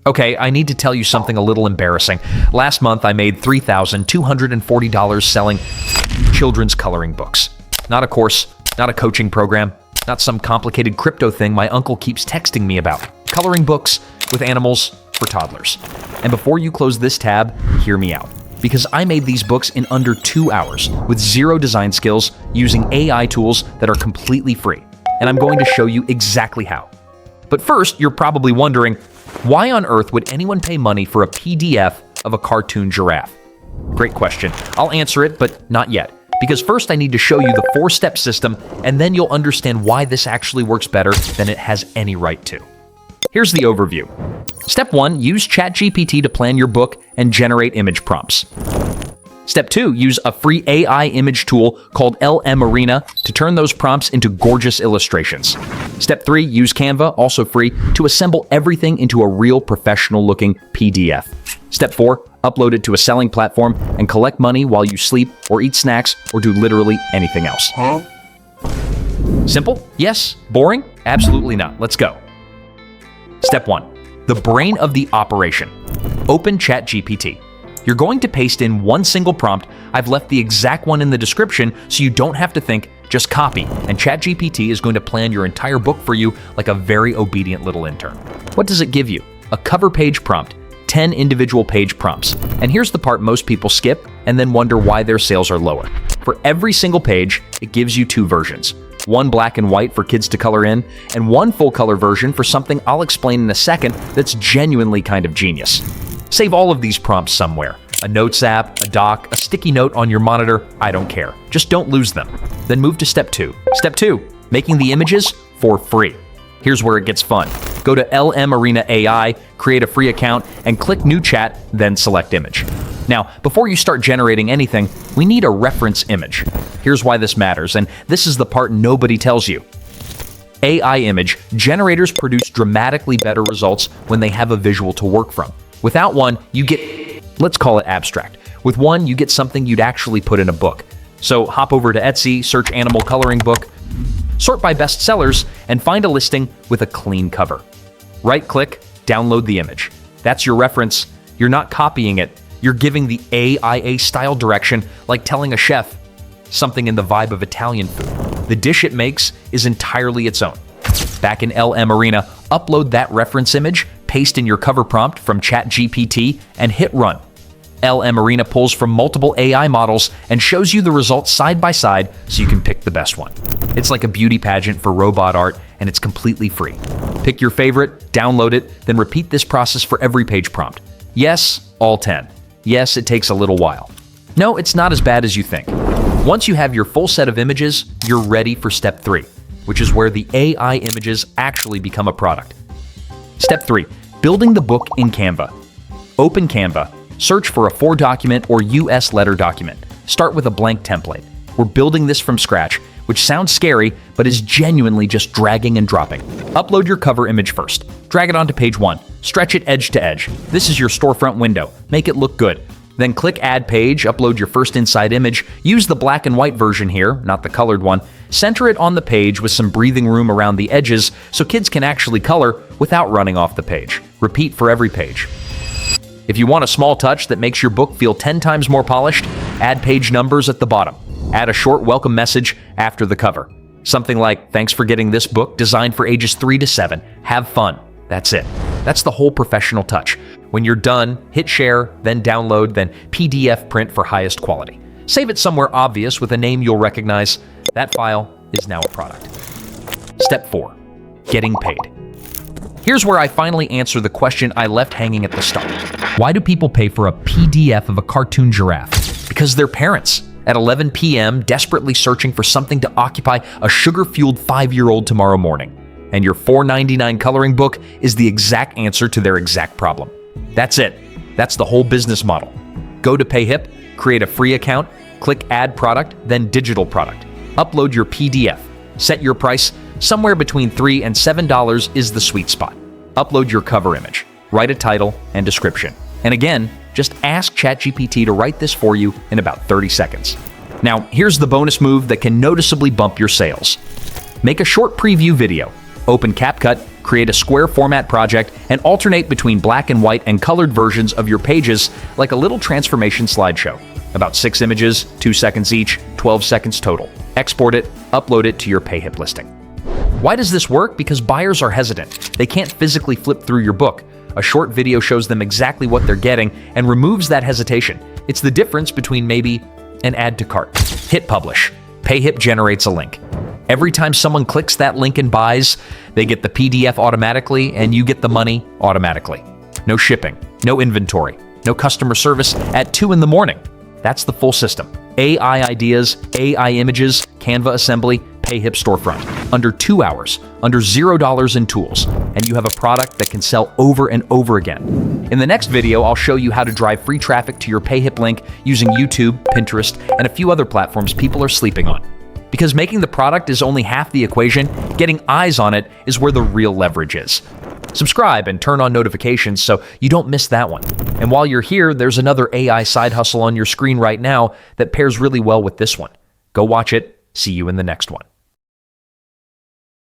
Okay, I need to tell you something a little embarrassing. Last month, I made $3,240 selling children's coloring books. Not a course, not a coaching program, not some complicated crypto thing my uncle keeps texting me about. Coloring books with animals for toddlers. And before you close this tab, hear me out. Because I made these books in under 2 hours with zero design skills using AI tools that are completely free. And I'm going to show you exactly how. But first, you're probably wondering, why on earth would anyone pay money for a PDF of a cartoon giraffe? Great question. I'll answer it, but not yet. Because first I need to show you the 4-step system, and then you'll understand why this actually works better than it has any right to. Here's the overview. Step 1, use ChatGPT to plan your book and generate image prompts. Step 2, use a free AI image tool called LM Arena to turn those prompts into gorgeous illustrations. Step 3, use Canva, also free, to assemble everything into a real professional-looking PDF. Step 4, upload it to a selling platform and collect money while you sleep or eat snacks or do literally anything else. Simple? Yes. Boring? Absolutely not. Let's go. Step 1, the brain of the operation. Open ChatGPT. You're going to paste in one single prompt. I've left the exact one in the description so you don't have to think, just copy. And ChatGPT is going to plan your entire book for you like a very obedient little intern. What does it give you? A cover page prompt, 10 individual page prompts. And here's the part most people skip and then wonder why their sales are lower. For every single page, it gives you 2 versions. One black and white for kids to color in, and one full color version for something I'll explain in a second that's genuinely kind of genius. Save all of these prompts somewhere. A notes app, a doc, a sticky note on your monitor, I don't care. Just don't lose them. Then move to step 2. Step 2, making the images for free. Here's where it gets fun. Go to LM Arena AI, create a free account, and click New Chat, then select Image. Now, before you start generating anything, we need a reference image. Here's why this matters, and this is the part nobody tells you. AI image generators produce dramatically better results when they have a visual to work from. Without one, you get, let's call it abstract. With one, you get something you'd actually put in a book. So hop over to Etsy, search animal coloring book, sort by bestsellers, and find a listing with a clean cover. Right-click, download the image. That's your reference. You're not copying it. You're giving the AIA style direction, like telling a chef something in the vibe of Italian food. The dish it makes is entirely its own. Back in LM Arena, upload that reference image, paste in your cover prompt from ChatGPT, and hit run. LM Arena pulls from multiple AI models and shows you the results side by side so you can pick the best one. It's like a beauty pageant for robot art, and it's completely free. Pick your favorite, download it, then repeat this process for every page prompt. Yes, all 10. Yes, it takes a little while. No, it's not as bad as you think. Once you have your full set of images, you're ready for step 3, which is where the AI images actually become a product. Step 3, building the book in Canva. Open Canva, search for a 4-document or US letter document. Start with a blank template. We're building this from scratch, which sounds scary, but is genuinely just dragging and dropping. Upload your cover image first. Drag it onto page 1. Stretch it edge to edge. This is your storefront window. Make it look good. Then click Add Page, upload your first inside image. Use the black and white version here, not the colored one. Center it on the page with some breathing room around the edges so kids can actually color without running off the page. Repeat for every page. If you want a small touch that makes your book feel 10 times more polished, add page numbers at the bottom. Add a short welcome message after the cover. Something like, "Thanks for getting this book designed for ages 3 to 7. Have fun." That's it. That's the whole professional touch. When you're done, hit share, then download, then PDF print for highest quality. Save it somewhere obvious with a name you'll recognize. That file is now a product. Step 4, getting paid. Here's where I finally answer the question I left hanging at the start. Why do people pay for a PDF of a cartoon giraffe? Because they're parents. At 11 p.m., desperately searching for something to occupy a sugar-fueled 5-year-old tomorrow morning. And your $4.99 coloring book is the exact answer to their exact problem. That's it. That's the whole business model. Go to Payhip, create a free account, click Add Product, then Digital Product. Upload your PDF. Set your price. Somewhere between $3 and $7 is the sweet spot. Upload your cover image. Write a title and description. And again, just ask ChatGPT to write this for you in about 30 seconds. Now, here's the bonus move that can noticeably bump your sales. Make a short preview video. Open CapCut, create a square format project, and alternate between black and white and colored versions of your pages like a little transformation slideshow. About 6 images, 2 seconds each, 12 seconds total. Export it, upload it to your Payhip listing. Why does this work? Because buyers are hesitant. They can't physically flip through your book. A short video shows them exactly what they're getting and removes that hesitation. It's the difference between maybe an add to cart. Hit publish. Payhip generates a link. Every time someone clicks that link and buys, they get the PDF automatically and you get the money automatically. No shipping, no inventory, no customer service at 2 in the morning. That's the full system. AI ideas, AI images, Canva assembly, Payhip storefront. Under 2 hours, under $0 in tools, and you have a product that can sell over and over again. In the next video, I'll show you how to drive free traffic to your Payhip link using YouTube, Pinterest, and a few other platforms people are sleeping on. Because making the product is only half the equation, getting eyes on it is where the real leverage is. Subscribe and turn on notifications so you don't miss that one. And while you're here, there's another AI side hustle on your screen right now that pairs really well with this one. Go watch it. See you in the next one.